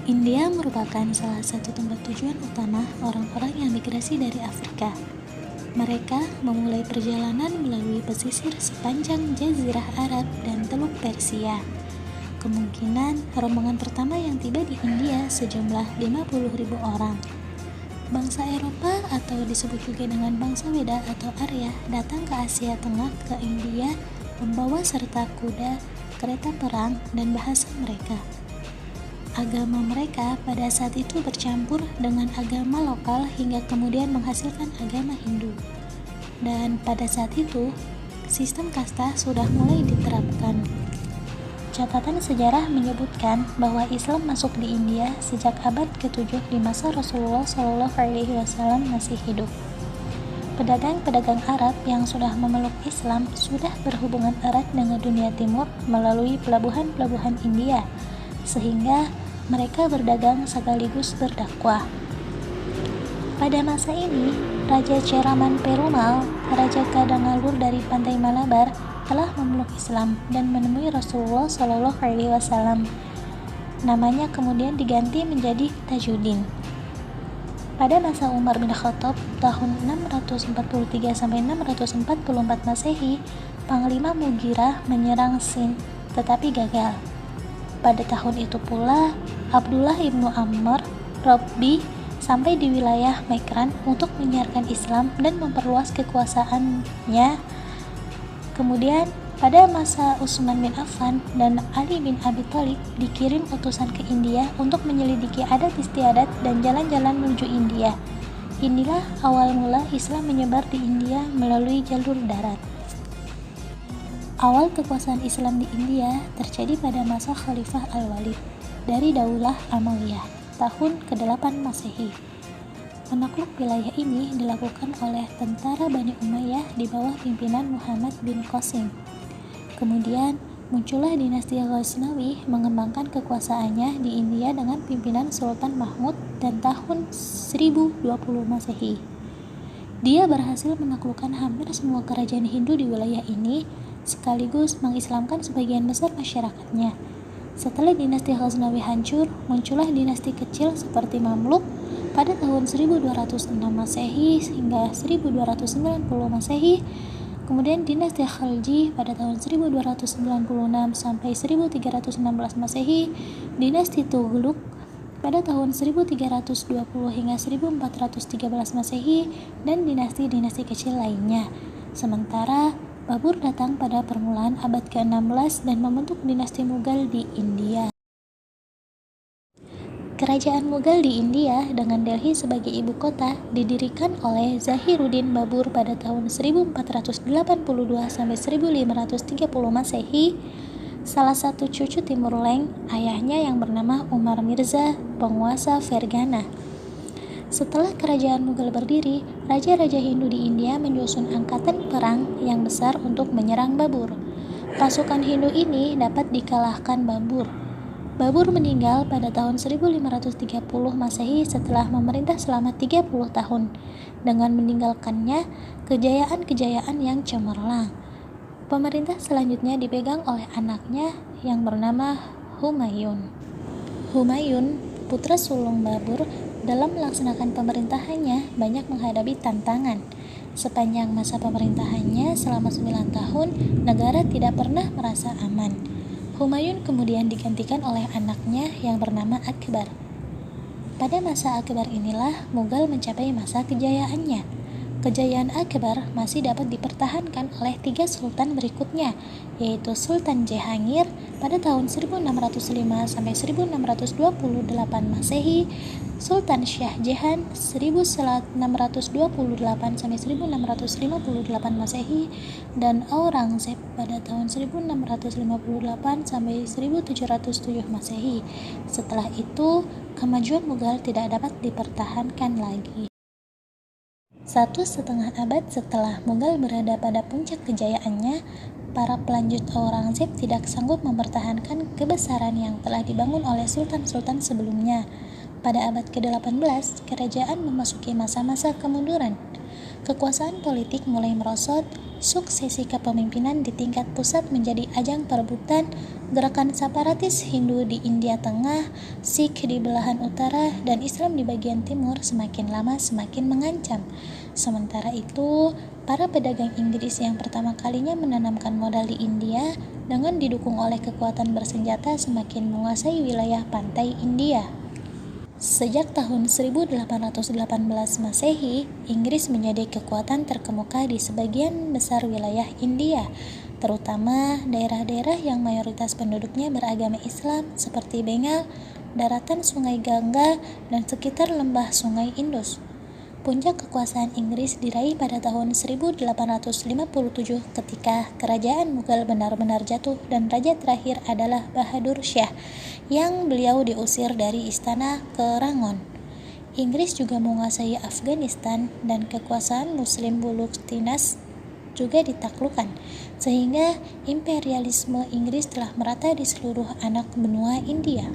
India merupakan salah satu tempat tujuan utama orang-orang yang migrasi dari Afrika. Mereka memulai perjalanan melalui pesisir sepanjang Jazirah Arab dan Teluk Persia. Kemungkinan rombongan pertama yang tiba di India sejumlah 50.000 orang. Bangsa Eropa atau disebut juga dengan bangsa Weda atau Arya datang ke Asia Tengah ke India membawa serta kuda, kereta perang, dan bahasa mereka. Agama mereka pada saat itu bercampur dengan agama lokal hingga kemudian menghasilkan agama Hindu. Dan pada saat itu, sistem kasta sudah mulai diterapkan. Catatan sejarah menyebutkan bahwa Islam masuk di India sejak abad ke-7 di masa Rasulullah SAW masih hidup. Pedagang-pedagang Arab yang sudah memeluk Islam sudah berhubungan erat dengan dunia timur melalui pelabuhan-pelabuhan India, sehingga mereka berdagang sekaligus berdakwah. Pada masa ini, Raja Cheraman Perumal, Raja Kadangalur dari pantai Malabar, telah memeluk Islam dan menemui Rasulullah SAW. Namanya kemudian diganti menjadi Tajuddin. Pada masa Umar bin Khattab tahun 643 sampai 644 Masehi, Panglima Mughirah menyerang Sind tetapi gagal. Pada tahun itu pula, Abdullah ibnu Amr Rabbi sampai di wilayah Mekran untuk menyiarkan Islam dan memperluas kekuasaannya. Kemudian, pada masa Utsman bin Affan dan Ali bin Abi Thalib dikirim utusan ke India untuk menyelidiki adat istiadat dan jalan-jalan menuju India. Inilah awal mula Islam menyebar di India melalui jalur darat. Awal kekuasaan Islam di India terjadi pada masa Khalifah Al-Walid dari Daulah Amaliyah tahun ke-8 Masehi. Penakluk wilayah ini dilakukan oleh tentara Bani Umayyah di bawah pimpinan Muhammad bin Qasim. Kemudian muncullah dinasti Ghaznawi mengembangkan kekuasaannya di India dengan pimpinan Sultan Mahmud dan tahun 1020 Masehi. Dia berhasil menaklukkan hampir semua kerajaan Hindu di wilayah ini sekaligus mengislamkan sebagian besar masyarakatnya. Setelah dinasti Ghaznawi hancur, muncullah dinasti kecil seperti Mamluk pada tahun 1206 Masehi hingga 1290 Masehi. Kemudian dinasti Khalji pada tahun 1296 sampai 1316 Masehi, dinasti Tughlaq pada tahun 1320 hingga 1413 Masehi, dan dinasti-dinasti kecil lainnya. Sementara Babur datang pada permulaan abad ke-16 dan membentuk dinasti Mughal di India. Kerajaan Mughal di India dengan Delhi sebagai ibu kota didirikan oleh Zahiruddin Babur pada tahun 1482 sampai 1530 Masehi. Salah satu cucu Timur Leng, ayahnya yang bernama Umar Mirza, penguasa Fergana. Setelah kerajaan Mughal berdiri, raja-raja Hindu di India menyusun angkatan perang yang besar untuk menyerang Babur. Pasukan Hindu ini dapat dikalahkan Babur. Babur meninggal pada tahun 1530 Masehi setelah memerintah selama 30 tahun, dengan meninggalkannya kejayaan-kejayaan yang cemerlang. Pemerintah selanjutnya dipegang oleh anaknya yang bernama Humayun. Humayun, putra sulung Babur, dalam melaksanakan pemerintahannya banyak menghadapi tantangan. Sepanjang masa pemerintahannya selama 9 tahun, negara tidak pernah merasa aman. Humayun kemudian digantikan oleh anaknya yang bernama Akbar. Pada masa Akbar inilah Mughal mencapai masa kejayaannya. Kejayaan Akbar masih dapat dipertahankan oleh 3 sultan berikutnya, yaitu Sultan Jahangir pada tahun 1605 sampai 1628 Masehi, Sultan Shah Jahan 1628 sampai 1658 Masehi, dan Aurangzeb pada tahun 1658 sampai 1707 Masehi. Setelah itu, kemajuan Mughal tidak dapat dipertahankan lagi. 1,5 abad setelah Mughal berada pada puncak kejayaannya, para pelanjut Aurangzeb tidak sanggup mempertahankan kebesaran yang telah dibangun oleh sultan-sultan sebelumnya. Pada abad ke-18, kerajaan memasuki masa-masa kemunduran. Kekuasaan politik mulai merosot, Suksesi kepemimpinan di tingkat pusat menjadi ajang perebutan gerakan separatis Hindu di India Tengah, Sikh di belahan utara, dan Islam di bagian timur semakin lama semakin mengancam. Sementara itu, para pedagang Inggris yang pertama kalinya menanamkan modal di India dengan didukung oleh kekuatan bersenjata semakin menguasai wilayah pantai India. Sejak tahun 1818 Masehi, Inggris menjadi kekuatan terkemuka di sebagian besar wilayah India, terutama daerah-daerah yang mayoritas penduduknya beragama Islam seperti Bengal, daratan Sungai Gangga, dan sekitar lembah Sungai Indus. Puncak kekuasaan Inggris diraih pada tahun 1857 ketika kerajaan Mughal benar-benar jatuh dan raja terakhir adalah Bahadur Shah yang beliau diusir dari istana ke Rangon. Inggris juga menguasai Afghanistan dan kekuasaan Muslim Bulu Tinas juga ditaklukkan, sehingga imperialisme Inggris telah merata di seluruh anak benua India.